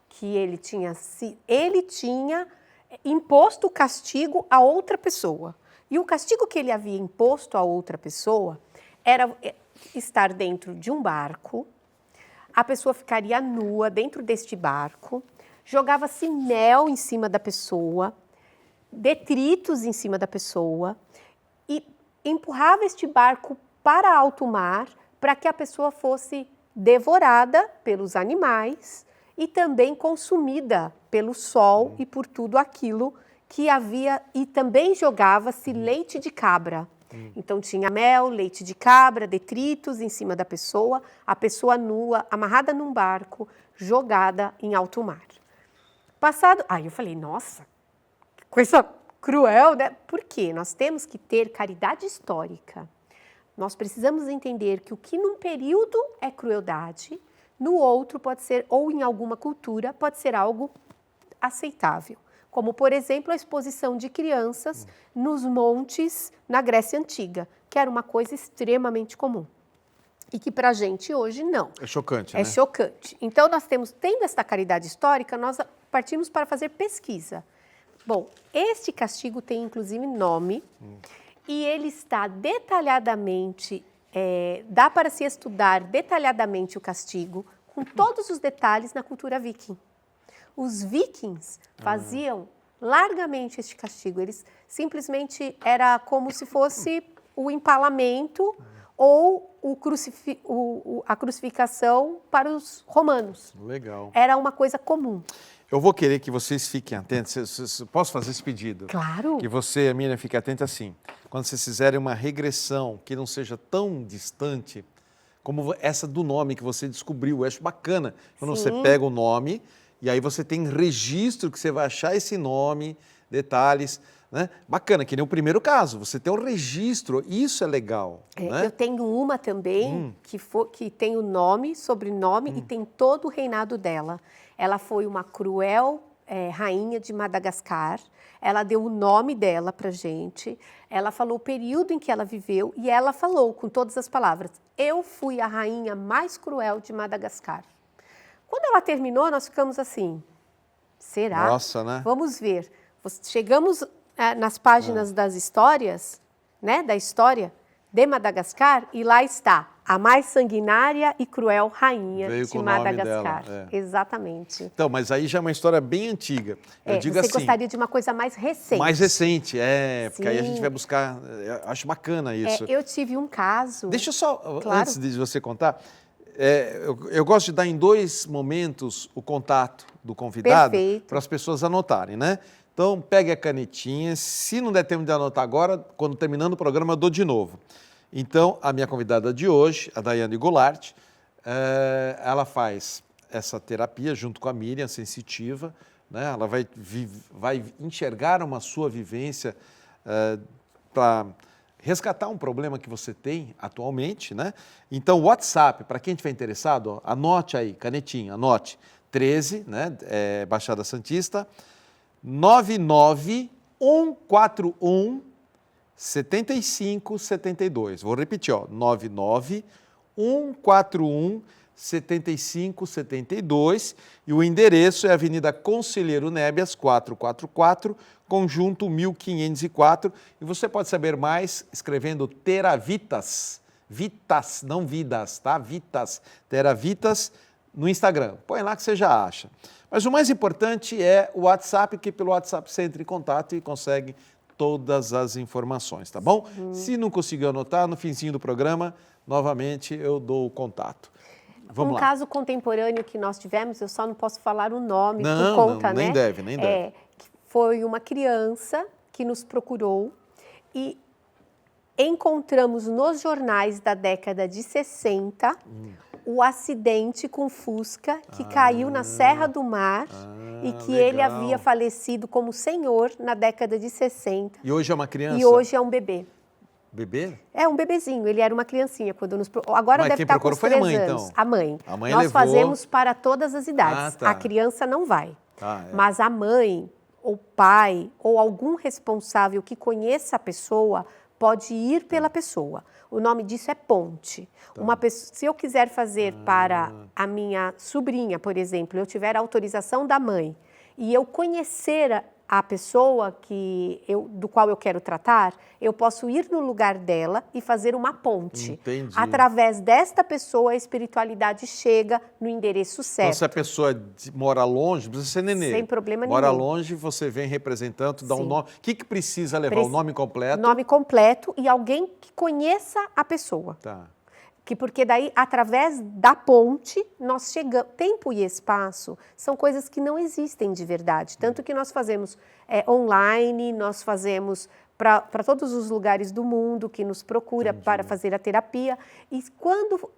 que ele tinha imposto o castigo a outra pessoa. E o castigo que ele havia imposto a outra pessoa era estar dentro de um barco, a pessoa ficaria nua dentro deste barco, jogava-se mel em cima da pessoa, detritos em cima da pessoa e empurrava este barco para alto mar para que a pessoa fosse devorada pelos animais e também consumida pelo sol e por tudo aquilo que havia, e também jogava-se leite de cabra. Então tinha mel, leite de cabra, detritos em cima da pessoa, a pessoa nua, amarrada num barco, jogada em alto mar. Aí eu falei, nossa, que coisa cruel, né? Por quê? Nós temos que ter caridade histórica. Nós precisamos entender que o que num período é crueldade, no outro pode ser, ou em alguma cultura, pode ser algo aceitável. Como, por exemplo, a exposição de crianças nos montes na Grécia Antiga, que era uma coisa extremamente comum. E que para a gente hoje não. É chocante, né? É chocante. Então, tendo esta caridade histórica, nós partimos para fazer pesquisa. Bom, este castigo tem inclusive nome e ele está detalhadamente, dá para se estudar detalhadamente o castigo, com todos os detalhes na cultura viking. Os vikings faziam largamente este castigo, eles simplesmente era como se fosse o empalamento ou a crucificação para os romanos. Legal. Era uma coisa comum. Eu vou querer que vocês fiquem atentos. Posso fazer esse pedido? Claro. Que você, a Miriam, fique atenta assim. Quando vocês fizerem uma regressão que não seja tão distante como essa do nome que você descobriu. Eu acho bacana quando você pega o nome e aí você tem registro que você vai achar esse nome, detalhes, né? Bacana, que nem o primeiro caso, você tem um registro, isso é legal. Né? Eu tenho uma também que tem o nome, sobrenome e tem todo o reinado dela. Ela foi uma cruel rainha de Madagascar, ela deu o nome dela para gente, ela falou o período em que ela viveu e ela falou com todas as palavras, eu fui a rainha mais cruel de Madagascar. Quando ela terminou, nós ficamos assim, será? Nossa, né? Vamos ver. Chegamos nas páginas das histórias, né, da história de Madagascar, e lá está, a mais sanguinária e cruel rainha de Madagascar. Dela, Exatamente. Então, mas aí já é uma história bem antiga. Eu digo você assim, gostaria de uma coisa mais recente. Mais recente, porque aí a Sim. gente vai buscar, acho bacana isso. Eu tive um caso... Deixa eu só, Claro. antes de você contar, eu gosto de dar em 2 momentos o contato do convidado para as pessoas anotarem, né? Então, pegue a canetinha, se não der tempo de anotar agora, quando terminando o programa eu dou de novo. Então, a minha convidada de hoje, a Daiane Goulart, ela faz essa terapia junto com a Miriam, sensitiva, né? Ela vai enxergar uma sua vivência para resgatar um problema que você tem atualmente, né? Então, o WhatsApp, para quem estiver interessado, ó, anote aí, canetinha, anote, 13, né? Baixada Santista, 99141 7572. Vou repetir, ó, 99141 7572 e o endereço é Avenida Conselheiro Nébias, 444, Conjunto 1504. E você pode saber mais escrevendo Teravitas, Vitas, não Vidas, tá? Vitas, Teravitas no Instagram. Põe lá que você já acha. Mas o mais importante é o WhatsApp, que pelo WhatsApp você entra em contato e consegue todas as informações, tá bom? Se não conseguiu anotar, no finzinho do programa, novamente eu dou o contato. Vamos lá. Caso contemporâneo que nós tivemos, eu só não posso falar o nome por conta, nem né? deve, nem deve. Foi uma criança que nos procurou e encontramos nos jornais da década de 60 o acidente com Fusca que caiu na Serra do Mar e que legal. ele havia falecido como senhor na década de 60. E hoje é uma criança? E hoje é um bebê. Bebê? É um bebezinho, ele era uma criancinha quando nos agora Mas deve quem estar com procurou uns foi a 3 mãe, anos. então? A mãe. A mãe Nós levou... fazemos para todas as idades. Tá. A criança não vai. É. Mas a mãe, ou pai, ou algum responsável que conheça a pessoa pode ir pela pessoa. O nome disso é ponte. Uma pessoa, se eu quiser fazer para a minha sobrinha, por exemplo, eu tiver a autorização da mãe e eu conhecer a pessoa do qual eu quero tratar, eu posso ir no lugar dela e fazer uma ponte. Entendi. Através desta pessoa, a espiritualidade chega no endereço certo. Então, se a pessoa mora longe, precisa ser nenê. Sem problema mora nenhum. longe, você vem representando, dá um Sim. nome. O que precisa levar? O nome completo? Nome completo e alguém que conheça a pessoa. Tá. Porque daí, através da ponte, nós chegamos... Tempo e espaço são coisas que não existem de verdade. Tanto que nós fazemos online, nós fazemos para todos os lugares do mundo que nos procura para fazer a terapia. E quando,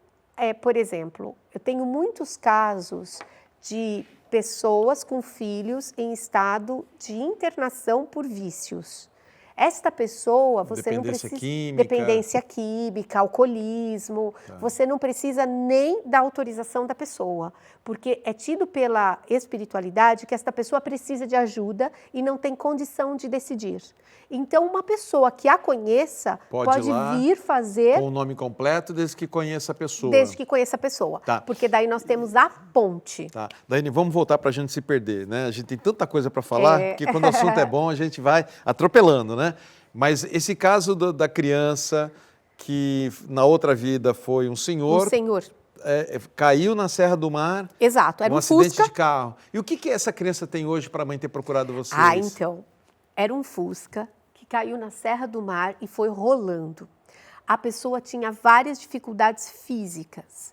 por exemplo, eu tenho muitos casos de pessoas com filhos em estado de internação por vícios. Esta pessoa, você não precisa... Dependência química, alcoolismo, você não precisa nem da autorização da pessoa, porque é tido pela espiritualidade que esta pessoa precisa de ajuda e não tem condição de decidir. Então, uma pessoa que a conheça pode vir fazer... Com o nome completo, desde que conheça a pessoa. Desde que conheça a pessoa, tá. Porque daí nós temos a ponte. Tá. Daiane, vamos voltar para a gente se perder, né? A gente tem tanta coisa para falar, que quando o assunto é bom, a gente vai atropelando, né? Mas esse caso da criança que na outra vida foi um senhor... Um senhor. Caiu na Serra do Mar... Exato, era um acidente Fusca. de carro. E o que essa criança tem hoje para a mãe ter procurado vocês? Então, era um Fusca que caiu na Serra do Mar e foi rolando. A pessoa tinha várias dificuldades físicas,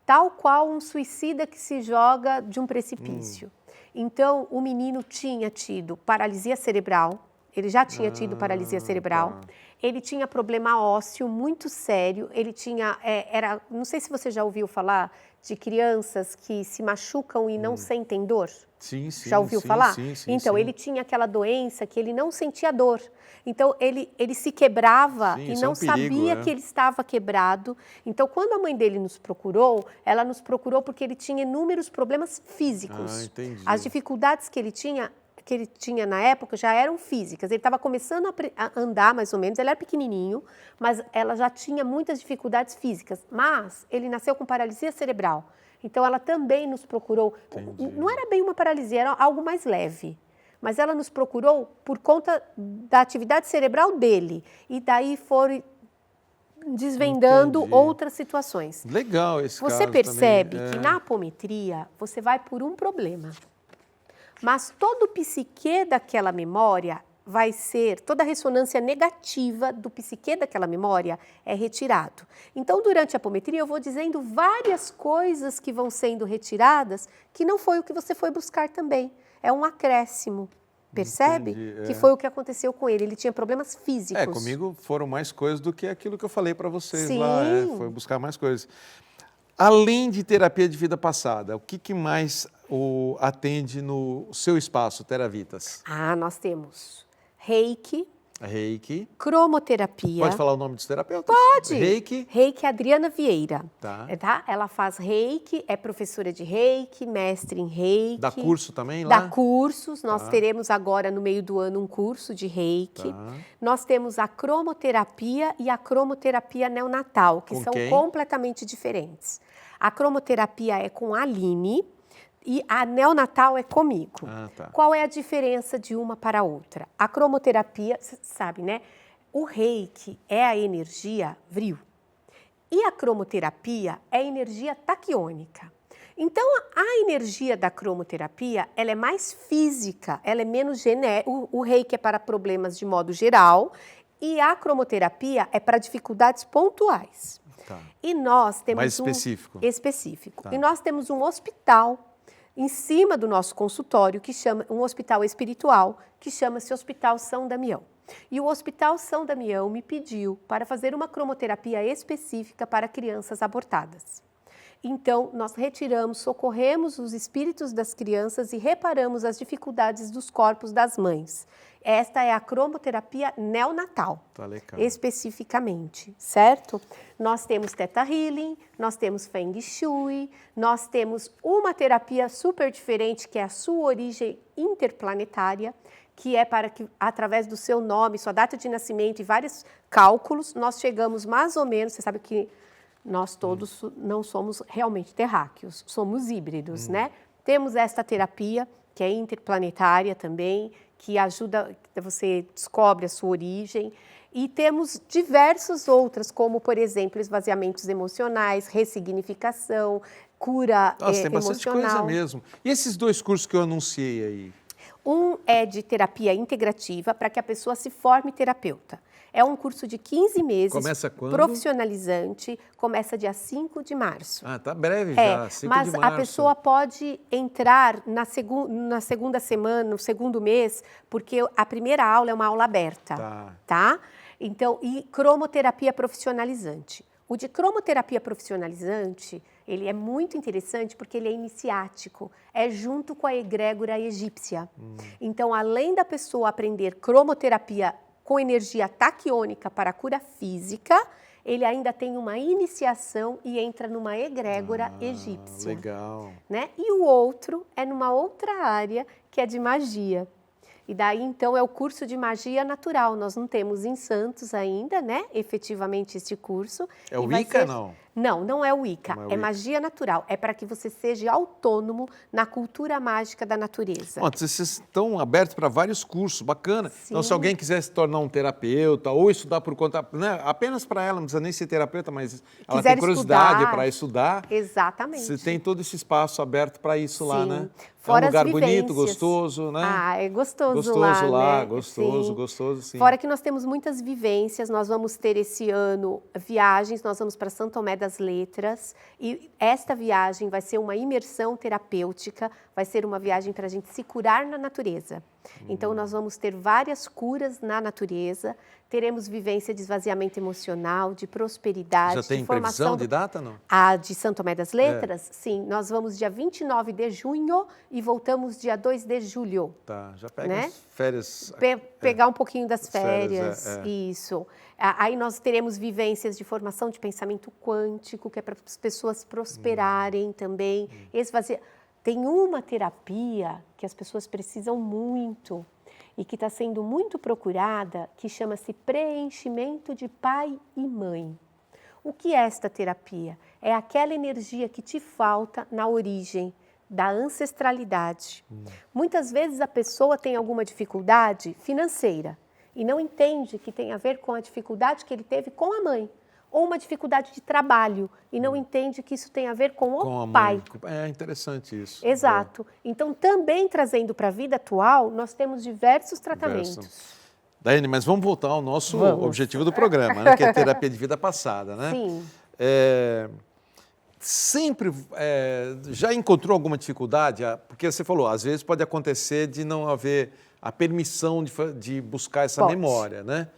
tal qual um suicida que se joga de um precipício. Então, o menino tinha tido paralisia cerebral, ele já tinha tido paralisia cerebral, ele tinha problema ósseo muito sério, ele tinha, não sei se você já ouviu falar de crianças que se machucam e não sentem dor. Sim. Já ouviu falar? Sim. Então, ele tinha aquela doença que ele não sentia dor. Então, ele se quebrava e não sabia que ele estava quebrado. Então, quando a mãe dele nos procurou, ela nos procurou porque ele tinha inúmeros problemas físicos. Entendi. As dificuldades que ele tinha na época já eram físicas. Ele estava começando a andar, mais ou menos, ele era pequenininho, mas ela já tinha muitas dificuldades físicas. Mas ele nasceu com paralisia cerebral. Então, ela também nos procurou. Entendi. Não era bem uma paralisia, era algo mais leve. Mas ela nos procurou por conta da atividade cerebral dele. E daí foram desvendando outras situações. Legal esse caso Você percebe também. que na apometria você vai por um problema. Mas todo o psiquê daquela memória vai ser, toda a ressonância negativa do psiquê daquela memória é retirado. Então, durante a apometria, eu vou dizendo várias coisas que vão sendo retiradas que não foi o que você foi buscar também. É um acréscimo, percebe? Entendi, Que foi o que aconteceu com ele. Ele tinha problemas físicos. Comigo foram mais coisas do que aquilo que eu falei para vocês Sim. lá. Foi buscar mais coisas. Além de terapia de vida passada, o que mais atende no seu espaço, Teravitas? Nós temos Reiki, Reiki. cromoterapia. Pode falar o nome dos terapeutas? Pode. Reiki. Reiki Adriana Vieira. Tá. Ela faz Reiki, é professora de Reiki, mestre em Reiki. Dá curso também lá? Dá cursos. Nós teremos agora, no meio do ano, um curso de Reiki. Tá. Nós temos a cromoterapia e a cromoterapia neonatal, que Com são quem? completamente diferentes. A cromoterapia é com a Aline e a neonatal é comigo. Tá. Qual é a diferença de uma para a outra? A cromoterapia, você sabe, né? O Reiki é a energia vril e a cromoterapia é a energia taquiônica. Então, a energia da cromoterapia, ela é mais física, ela é menos genérica. O Reiki é para problemas de modo geral e a cromoterapia é para dificuldades pontuais. Tá. E nós temos Mais específico. Específico. Tá. E nós temos um hospital em cima do nosso consultório, que chama um hospital espiritual, que chama-se Hospital São Damião. E o Hospital São Damião me pediu para fazer uma cromoterapia específica para crianças abortadas. Então, nós retiramos, socorremos os espíritos das crianças e reparamos as dificuldades dos corpos das mães. Esta é a cromoterapia neonatal, Tá legal. especificamente, certo? Nós temos Theta Healing, nós temos Feng Shui, nós temos uma terapia super diferente, que é a sua origem interplanetária, que é para que, através do seu nome, sua data de nascimento e vários cálculos, nós chegamos mais ou menos, você sabe que nós todos não somos realmente terráqueos, somos híbridos, né? Temos esta terapia, que é interplanetária também, que ajuda, você descobre a sua origem. E temos diversas outras, como, por exemplo, esvaziamentos emocionais, ressignificação, cura Nossa, tem bastante emocional. coisa mesmo. E esses 2 cursos que eu anunciei aí? Um é de terapia integrativa, para que a pessoa se forme terapeuta. É um curso de 15 meses. Começa quando? Profissionalizante, começa dia 5 de março. Tá breve já, 5 mas de março. a pessoa pode entrar na segunda semana, no segundo mês, porque a primeira aula é uma aula aberta, tá? Então, e cromoterapia profissionalizante. O de cromoterapia profissionalizante, ele é muito interessante porque ele é iniciático, é junto com a egrégora egípcia. Então, além da pessoa aprender cromoterapia com energia taquiônica para a cura física, ele ainda tem uma iniciação e entra numa egrégora egípcia. Legal. Né? E o outro é numa outra área, que é de magia. E daí, então, é o curso de magia natural. Nós não temos em Santos ainda, né, efetivamente, esse curso. É o Wicca, não? Não, não é o Wicca. Não é o É Wicca. magia natural. É para que você seja autônomo na cultura mágica da natureza. Bom, vocês estão abertos para vários cursos, bacana. Sim. Então, se alguém quiser se tornar um terapeuta ou estudar por conta, né, apenas para ela, não precisa nem ser terapeuta, mas ela Quiser tem curiosidade estudar. para estudar. Exatamente. Você tem todo esse espaço aberto para isso lá, Sim. né? Fora é um lugar as bonito, vivências. gostoso, né? É gostoso Gostoso lá, né? gostoso, Sim. gostoso, sim. Fora que nós temos muitas vivências, nós vamos ter esse ano viagens, nós vamos para São Tomé das Letras e esta viagem vai ser uma imersão terapêutica, vai ser uma viagem para a gente se curar na natureza. Então, nós vamos ter várias curas na natureza, teremos vivência de esvaziamento emocional, de prosperidade, Já tem de formação previsão de data, não? A de São Tomé das Letras, sim. Nós vamos dia 29 de junho e voltamos dia 2 de julho. Tá, já pega Né? as férias. Pegar um pouquinho das As férias, férias, isso. Aí nós teremos vivências de formação de pensamento quântico, que é para as pessoas prosperarem também. Tem uma terapia que as pessoas precisam muito e que está sendo muito procurada, que chama-se preenchimento de pai e mãe. O que é esta terapia? É aquela energia que te falta na origem da ancestralidade. Muitas vezes a pessoa tem alguma dificuldade financeira e não entende que tem a ver com a dificuldade que ele teve com a mãe, ou uma dificuldade de trabalho e não entende que isso tem a ver com o pai. É interessante isso. Exato. Então, também trazendo para a vida atual, nós temos diversos tratamentos. Daiane, mas vamos voltar ao nosso objetivo do programa, né, que é a terapia de vida passada, né? Sim. Sempre já encontrou alguma dificuldade? Porque você falou, às vezes pode acontecer de não haver a permissão de buscar essa memória, né?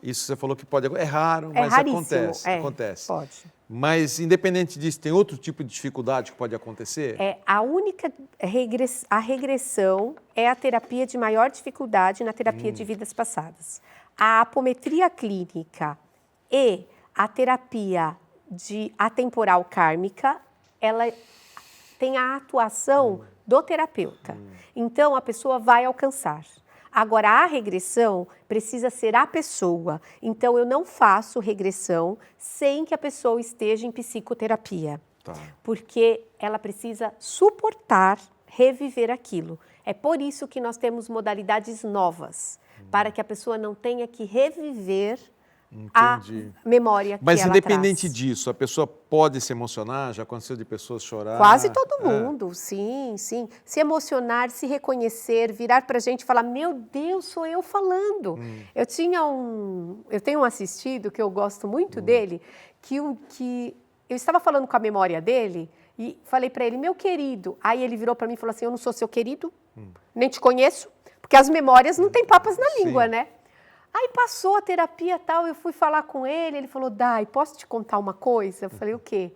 Isso você falou que pode, é raro, mas raríssimo, acontece. Pode. Mas, independente disso, tem outro tipo de dificuldade que pode acontecer? A única regressão é a terapia de maior dificuldade na terapia de vidas passadas. A apometria clínica e a terapia de atemporal kármica, ela tem a atuação do terapeuta. Então, a pessoa vai alcançar. Agora, a regressão precisa ser a pessoa. Então, eu não faço regressão sem que a pessoa esteja em psicoterapia. Tá. Porque ela precisa suportar, reviver aquilo. É por isso que nós temos modalidades novas, para que a pessoa não tenha que reviver a memória que Mas ela independente traz. disso, a pessoa pode se emocionar? Já aconteceu de pessoas chorar? Quase todo mundo, sim, sim. Se emocionar, se reconhecer, virar para a gente e falar, meu Deus, sou eu falando. Eu tenho um assistido que eu gosto muito dele, que eu estava falando com a memória dele e falei para ele, meu querido. Aí ele virou para mim e falou assim, eu não sou seu querido, nem te conheço, porque as memórias não têm papas na língua, né? Aí passou a terapia e tal, eu fui falar com ele falou, Dai, posso te contar uma coisa? Eu falei, o quê?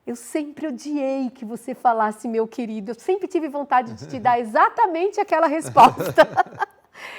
Eu sempre odiei que você falasse, meu querido, eu sempre tive vontade de te dar exatamente aquela resposta.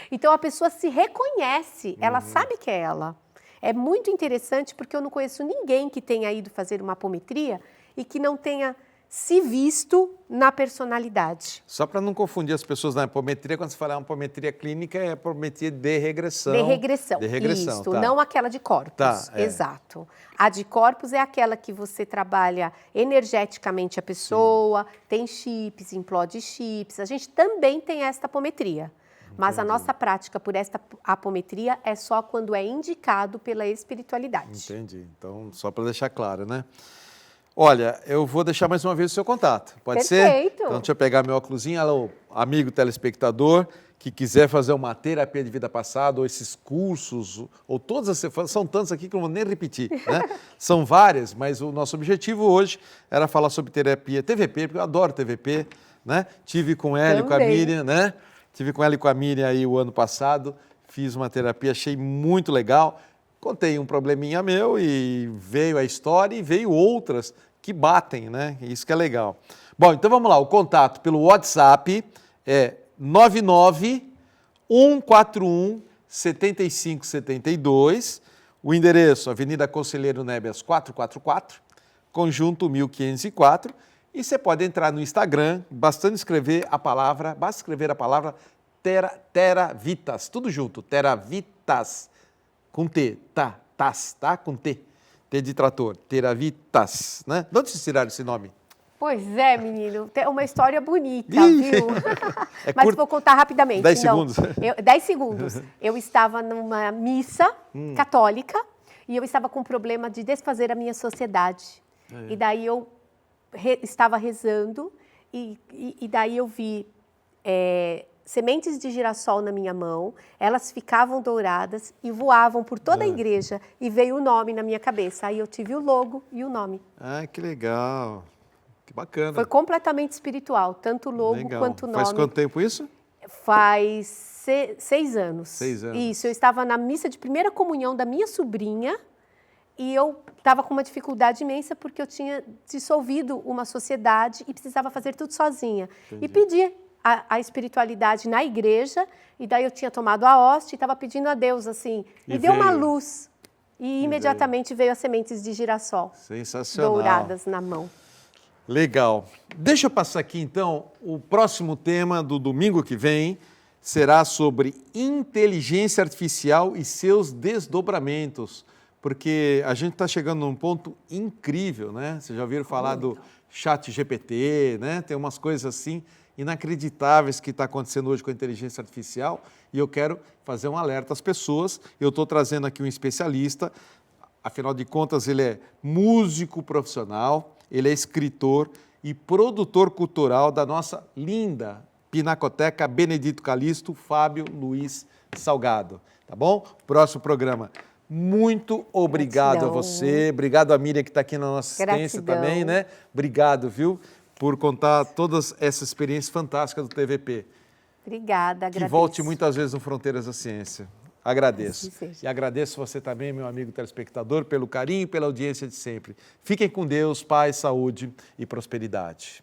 Então, a pessoa se reconhece, ela sabe que é ela. É muito interessante porque eu não conheço ninguém que tenha ido fazer uma apometria e que não tenha se visto na personalidade. Só para não confundir as pessoas na apometria, quando você fala apometria clínica, é apometria de regressão. De regressão, isso, tá. Não aquela de corpos. Tá, exato. A de corpos é aquela que você trabalha energeticamente a pessoa, tem chips, implode chips. A gente também tem esta apometria. Mas a nossa prática por esta apometria é só quando é indicado pela espiritualidade. Entendi. Então, só para deixar claro, né? Olha, eu vou deixar mais uma vez o seu contato, pode ser? Perfeito. Então, deixa eu pegar meu óculosinho. Alô, amigo telespectador, que quiser fazer uma terapia de vida passada, ou esses cursos, ou todas as... São tantos aqui que eu não vou nem repetir, né? São várias, mas o nosso objetivo hoje era falar sobre terapia TVP, porque eu adoro TVP, né? Tive com ela e com a Miriam, né? Tive com ela e com a Miriam aí o ano passado, fiz uma terapia, achei muito legal. Contei um probleminha meu e veio a história e veio outras que batem, né? Isso que é legal. Bom, então vamos lá, o contato pelo WhatsApp é 991417572, o endereço Avenida Conselheiro Nébias 444, Conjunto 1504, e você pode entrar no Instagram, basta escrever a palavra Teravitas, tudo junto, Teravitas, com T, tá? Com T. T de trator, Teravitas, né? De onde vocês tiraram esse nome? Pois é, menino, tem uma história bonita, viu? Mas vou contar rapidamente. 10 segundos. 10 segundos. Eu estava numa missa católica e eu estava com um problema de desfazer a minha sociedade. E daí eu estava rezando e daí eu vi... sementes de girassol na minha mão, elas ficavam douradas e voavam por toda a igreja e veio o nome na minha cabeça. Aí eu tive o logo e o nome. Ah, que legal, que bacana. Foi completamente espiritual, tanto o logo quanto o nome. Faz quanto tempo isso? Faz 6 anos. 6 anos. Isso, eu estava na missa de primeira comunhão da minha sobrinha e eu estava com uma dificuldade imensa porque eu tinha dissolvido uma sociedade e precisava fazer tudo sozinha. Entendi. E pedi a espiritualidade na igreja, e daí eu tinha tomado a hóstia e estava pedindo a Deus, assim, me deu uma luz. E imediatamente veio as sementes de girassol. Sensacional. Douradas na mão. Legal. Deixa eu passar aqui, então, o próximo tema do domingo que vem será sobre inteligência artificial e seus desdobramentos, porque a gente está chegando num ponto incrível, né? Vocês já ouviram falar do ChatGPT, né? Tem umas coisas assim inacreditáveis que está acontecendo hoje com a inteligência artificial e eu quero fazer um alerta às pessoas. Eu estou trazendo aqui um especialista, afinal de contas ele é músico profissional, ele é escritor e produtor cultural da nossa linda Pinacoteca Benedito Calixto, Fábio Luiz Salgado, tá bom? Próximo programa. Muito obrigado a você, obrigado a Miriam que está aqui na nossa assistência também, né? Obrigado, viu? Por contar todas essas experiências fantásticas do TVP. Obrigada, agradeço. Que volte muitas vezes no Fronteiras da Ciência. Agradeço. Assim seja. E agradeço você também, meu amigo telespectador, pelo carinho e pela audiência de sempre. Fiquem com Deus, paz, saúde e prosperidade.